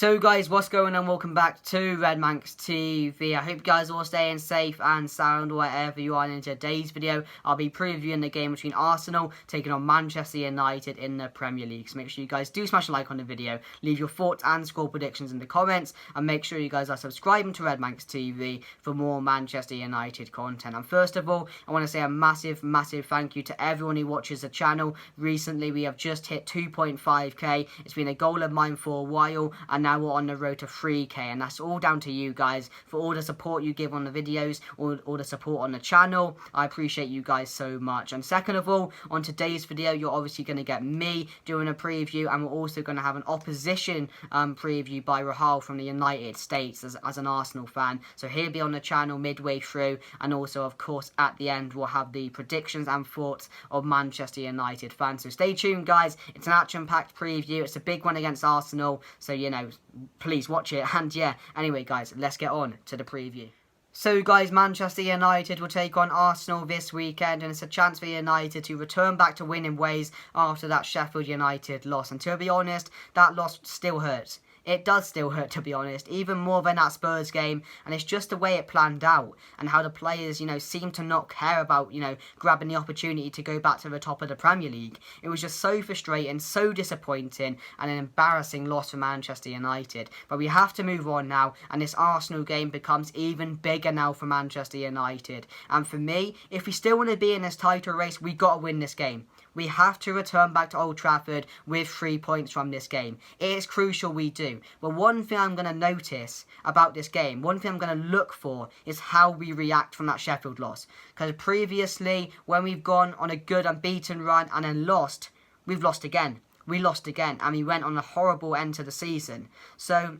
So guys, what's going on? Welcome back to Red Manx TV. I hope you guys are all staying safe and sound wherever you are. In today's video, I'll be previewing the game between Arsenal taking on Manchester United in the Premier League. So make sure you guys do smash a like on the video, leave your thoughts and score predictions in the comments, and make sure you guys are subscribing to Red Manx TV for more Manchester United content. And first of all, I want to say a massive thank you to everyone who watches the channel. Recently, we have just hit 2.5k. It's been a goal of mine for a while, and now we're on the road to 3k, and that's all down to you guys for all the support you give on the videos, all the support on the channel. I appreciate you guys so much. And second of all, on today's video, you're obviously going to get me doing a preview, and we're also going to have an opposition preview by Rahal from the United States as an Arsenal fan. So he'll be on the channel midway through, and also of course at the end we'll have the predictions and thoughts of Manchester United fans. So stay tuned guys, it's an action-packed preview, it's a big one against Arsenal, so you know, please watch it. And yeah, anyway guys, let's get on to the preview. So guys, Manchester United will take on Arsenal this weekend, and it's a chance for United to return back to winning ways after that Sheffield United loss. And to be honest, that loss still hurts. It does still hurt, to be honest, even more than that Spurs game, and it's just the way it planned out and how the players, you know, seem to not care about, you know, grabbing the opportunity to go back to the top of the Premier League. It was just so frustrating, so disappointing, and an embarrassing loss for Manchester United. But we have to move on now, and this Arsenal game becomes even bigger now for Manchester United. And for me, if we still want to be in this title race, we got to win this game. We have to return back to Old Trafford with 3 points from this game. It is crucial we do. But one thing I'm going to notice about this game, one thing I'm going to look for, is how we react from that Sheffield loss. Because previously, when we've gone on a good unbeaten run and then lost, we've lost again. We lost again, and we went on a horrible end to the season. So,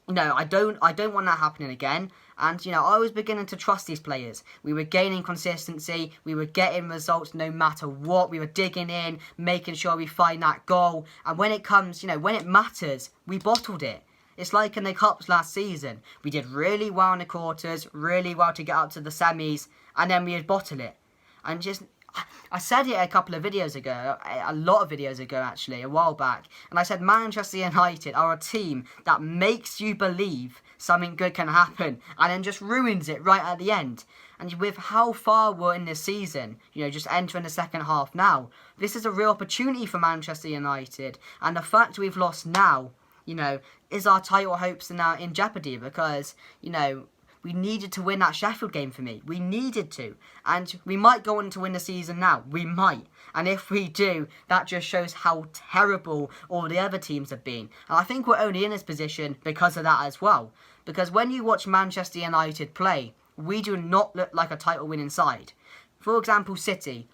no, I don't want that happening again. And, you know, I was beginning to trust these players. We were gaining consistency. We were getting results no matter what. We were digging in, making sure we find that goal. And when it comes, you know, when it matters, we bottled it. It's like in the Cups last season. We did really well in the quarters, really well to get up to the semis, and then we'd bottle it. And just, I said it a couple of videos ago, a lot of videos ago actually, a while back, and I said Manchester United are a team that makes you believe something good can happen and then just ruins it right at the end. And with how far we're in this season, you know, just entering the second half now, this is a real opportunity for Manchester United, and the fact we've lost now, you know, is our title hopes now in jeopardy, because, you know, we needed to win that Sheffield game for me. We needed to. And we might go on to win the season now. We might. And if we do, that just shows how terrible all the other teams have been. And I think we're only in this position because of that as well. Because when you watch Manchester United play, we do not look like a title-winning side. For example, City.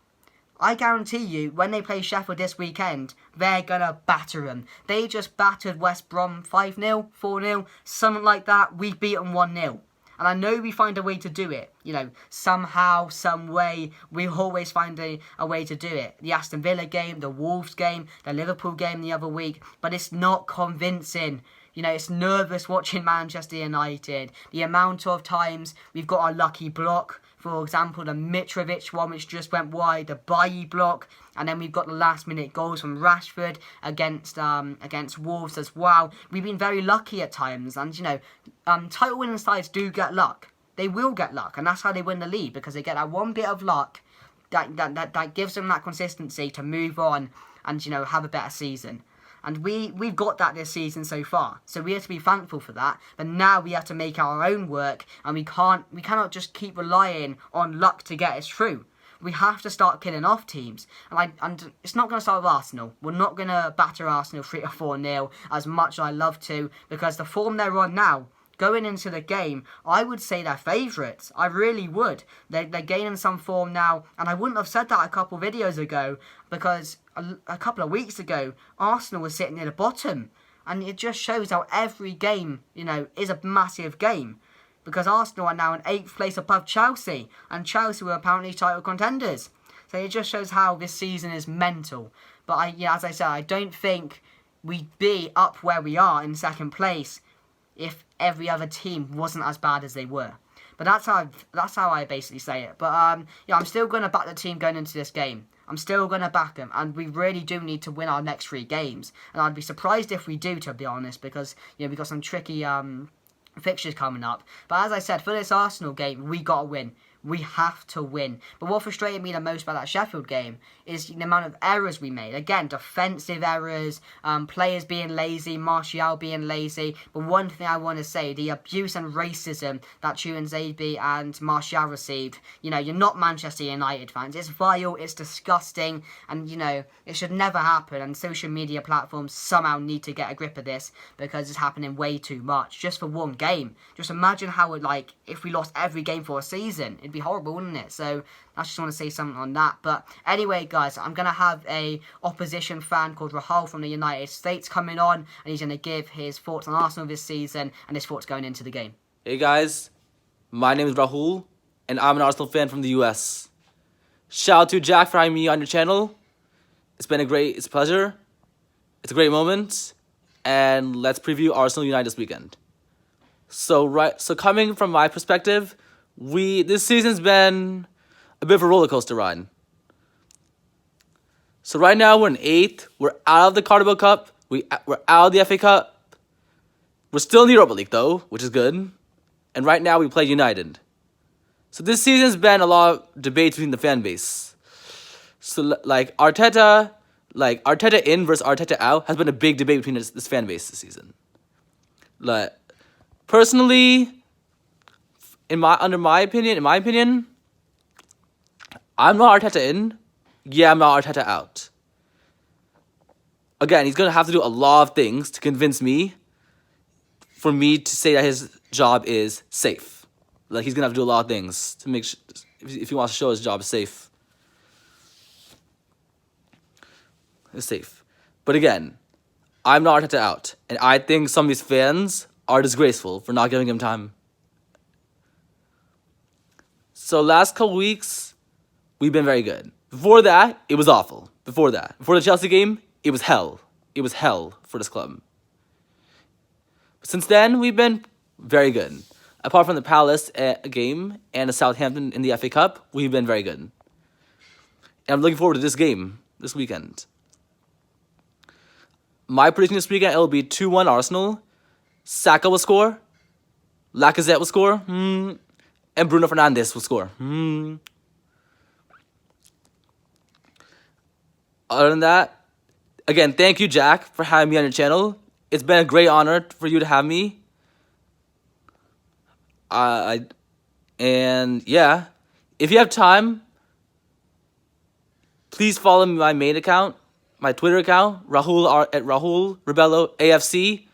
I guarantee you, when they play Sheffield this weekend, they're going to batter them. They just battered West Brom 5-0, 4-0, something like that. We beat them 1-0. And I know we find a way to do it. You know, somehow, some way, we always find a way to do it. The Aston Villa game, the Wolves game, the Liverpool game the other week. But it's not convincing. You know, it's nervous watching Manchester United. The amount of times we've got our lucky block. For example, the Mitrovic one, which just went wide, the Bailly block, and then we've got the last-minute goals from Rashford against Wolves as well. We've been very lucky at times, and you know, title-winning sides do get luck. They will get luck, and that's how they win the league, because they get that one bit of luck that gives them that consistency to move on and, you know, have a better season. And we've got that this season so far. So we have to be thankful for that. But now we have to make our own work, and we cannot just keep relying on luck to get us through. We have to start killing off teams. And it's not going to start with Arsenal. We're not going to batter Arsenal 3 or 4-0 as much as I love to, because the form they're on now, going into the game, I would say they're favourites. I really would. They're gaining some form now, and I wouldn't have said that a couple of videos ago, because a couple of weeks ago, Arsenal was sitting near the bottom. And it just shows how every game, you know, is a massive game. Because Arsenal are now in 8th place above Chelsea, and Chelsea were apparently title contenders. So it just shows how this season is mental. But as I said, I don't think we'd be up where we are in second place if every other team wasn't as bad as they were. But that's how I basically say it. But yeah, I'm still going to back the team going into this game. I'm still going to back them, and we really do need to win our next 3 games. And I'd be surprised if we do, to be honest, because we've got some tricky fixtures coming up. But as I said, for this Arsenal game, we got to win. We have to win. But what frustrated me the most about that Sheffield game is the amount of errors we made. Again, defensive errors, players being lazy, Martial being lazy. But one thing I want to say, the abuse and racism that Cieran and Martial received. You're not Manchester United fans. It's vile, it's disgusting, and, it should never happen. And social media platforms somehow need to get a grip of this because it's happening way too much. Just for one game. Just imagine how if we lost every game for a season. It'd be horrible, wouldn't it? So I just want to say something on that. But anyway, guys, I'm going to have a opposition fan called Rahul from the United States coming on, and he's going to give his thoughts on Arsenal this season and his thoughts going into the game. Hey guys, my name is Rahul, and I'm an Arsenal fan from the US. Shout out to Jack for having me on your channel. It's a pleasure. It's a great moment, and let's preview Arsenal United this weekend. So coming from my perspective, this season's been a bit of a roller coaster ride. So right now we're in 8th. We're out of the Carabao Cup. We're out of the FA Cup. We're still in the Europa League though, which is good. And right now we play United. So this season's been a lot of debate between the fan base. So Arteta in versus Arteta out has been a big debate between this fan base this season. Personally, in my opinion, I'm not Arteta in. Yeah, I'm not Arteta out. Again, he's gonna have to do a lot of things to convince me, for me to say that his job is safe. He's gonna have to do a lot of things to make sure if he wants to show his job is safe. It's safe. But again, I'm not Arteta out, and I think some of these fans are disgraceful for not giving him time. So last couple weeks, we've been very good. Before that, it was awful. Before the Chelsea game, it was hell. It was hell for this club. But since then, we've been very good. Apart from the Palace game and the Southampton in the FA Cup, we've been very good. And I'm looking forward to this game this weekend. My prediction this weekend, it'll be 2-1 Arsenal. Saka will score. Lacazette will score. And Bruno Fernandes will score. Other than that, again, thank you, Jack, for having me on your channel. It's been a great honor for you to have me. And yeah, if you have time, please follow my main account, my Twitter account, Rahul Rebello AFC,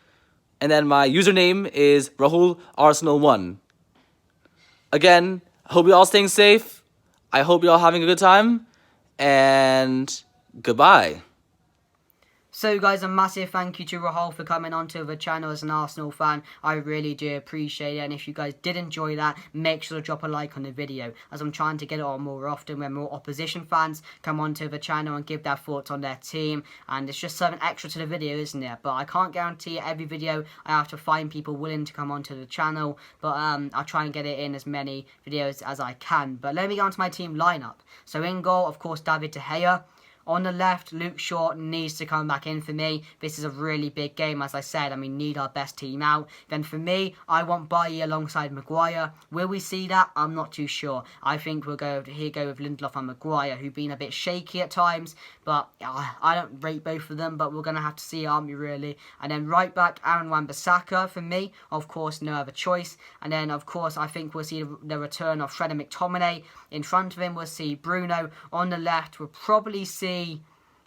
and then my username is Rahul Arsenal1. Again, I hope you all staying safe. I hope you all having a good time, and goodbye. So guys, a massive thank you to Rahul for coming onto the channel as an Arsenal fan. I really do appreciate it, and if you guys did enjoy that, make sure to drop a like on the video, as I'm trying to get it on more often when more opposition fans come onto the channel and give their thoughts on their team, and it's just something extra to the video, isn't it? But I can't guarantee every video I have to find people willing to come onto the channel, but I'll try and get it in as many videos as I can. But let me go on to my team lineup. So in goal, of course, David De Gea. On the left, Luke Shaw needs to come back in for me. This is a really big game, as I said, and we need our best team out. Then for me, I want Bailly alongside Maguire. Will we see that? I'm not too sure. I think we'll go with Lindelof and Maguire, who've been a bit shaky at times, but I don't rate both of them, but we're going to have to see, aren't we, really? And then right back, Aaron Wan-Bissaka for me. Of course, no other choice. And then, of course, I think we'll see the return of Fred McTominay. In front of him, we'll see Bruno. On the left, we'll probably see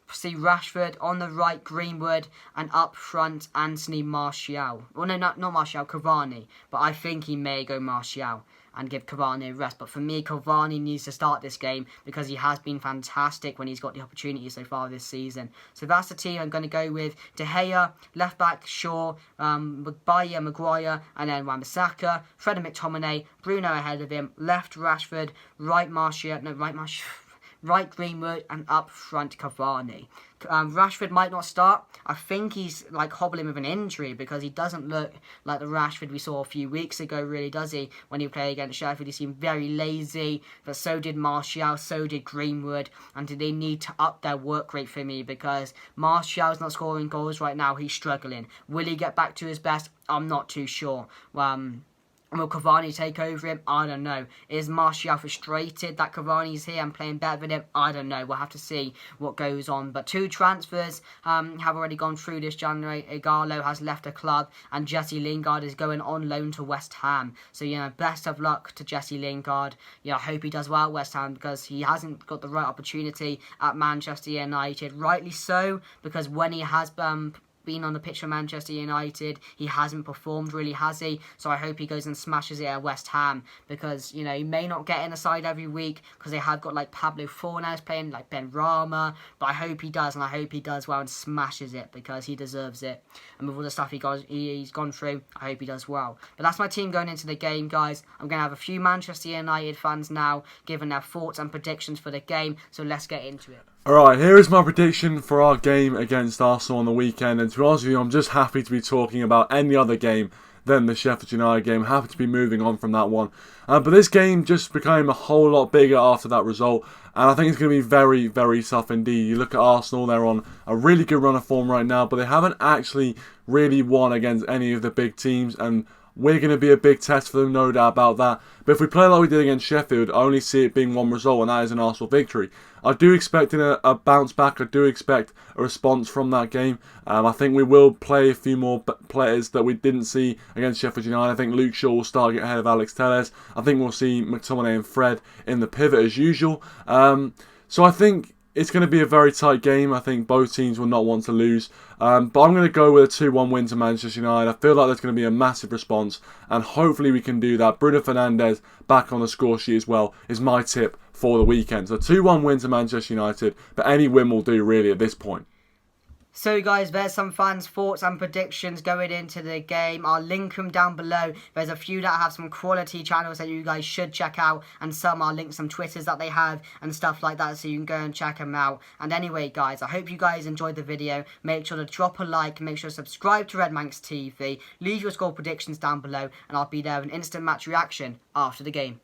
Rashford. On the right, Greenwood, and up front, Anthony Martial. Well, no, not Martial, Cavani. But I think he may go Martial and give Cavani a rest. But for me, Cavani needs to start this game because he has been fantastic when he's got the opportunity so far this season. So that's the team I'm going to go with. De Gea, left back, Shaw, Bailly, Maguire, and then Wan-Bissaka, Fred and McTominay, Bruno ahead of him, left Rashford, right Greenwood, and up front Cavani. Rashford might not start. I think he's like hobbling with an injury because he doesn't look like the Rashford we saw a few weeks ago, really, does he? When he played against Sheffield, he seemed very lazy, but so did Martial, so did Greenwood, and they need to up their work rate for me because Martial's not scoring goals right now. He's struggling. Will he get back to his best? I'm not too sure. Will Cavani take over him? I don't know. Is Martial frustrated that Cavani's here and playing better than him? I don't know. We'll have to see what goes on. But 2 transfers have already gone through this January. Igalo has left the club and Jesse Lingard is going on loan to West Ham. So, best of luck to Jesse Lingard. I hope he does well at West Ham because he hasn't got the right opportunity at Manchester United. Rightly so, because when he has been on the pitch for Manchester United, he hasn't performed really, has he? So I hope he goes and smashes it at West Ham because, he may not get in the side every week because they have got like Pablo Fornals playing, like Ben Rama, but I hope he does, and I hope he does well and smashes it because he deserves it. And with all the stuff he's gone through, I hope he does well. But that's my team going into the game, guys. I'm going to have a few Manchester United fans now giving their thoughts and predictions for the game, so let's get into it. Alright, here is my prediction for our game against Arsenal on the weekend, and to be honest with you, I'm just happy to be talking about any other game than the Sheffield United game. Happy to be moving on from that one. But this game just became a whole lot bigger after that result, and I think it's going to be very, very tough indeed. You look at Arsenal, they're on a really good run of form right now, but they haven't actually really won against any of the big teams, and we're going to be a big test for them, no doubt about that. But if we play like we did against Sheffield, I only see it being one result, and that is an Arsenal victory. I do expect a bounce back. I do expect a response from that game. I think we will play a few more players that we didn't see against Sheffield United. I think Luke Shaw will start ahead of Alex Telles. I think we'll see McTominay and Fred in the pivot as usual. So I think it's going to be a very tight game. I think both teams will not want to lose. But I'm going to go with a 2-1 win to Manchester United. I feel like there's going to be a massive response, and hopefully we can do that. Bruno Fernandes back on the score sheet as well is my tip for the weekend. So 2-1 win to Manchester United, but any win will do really at this point. So guys, there's some fans' thoughts and predictions going into the game. I'll link them down below. There's a few that have some quality channels that you guys should check out, and some I'll link some Twitters that they have and stuff like that so you can go and check them out. And anyway guys, I hope you guys enjoyed the video. Make sure to drop a like, make sure to subscribe to Red Manx TV, leave your score predictions down below, and I'll be there with an instant match reaction after the game.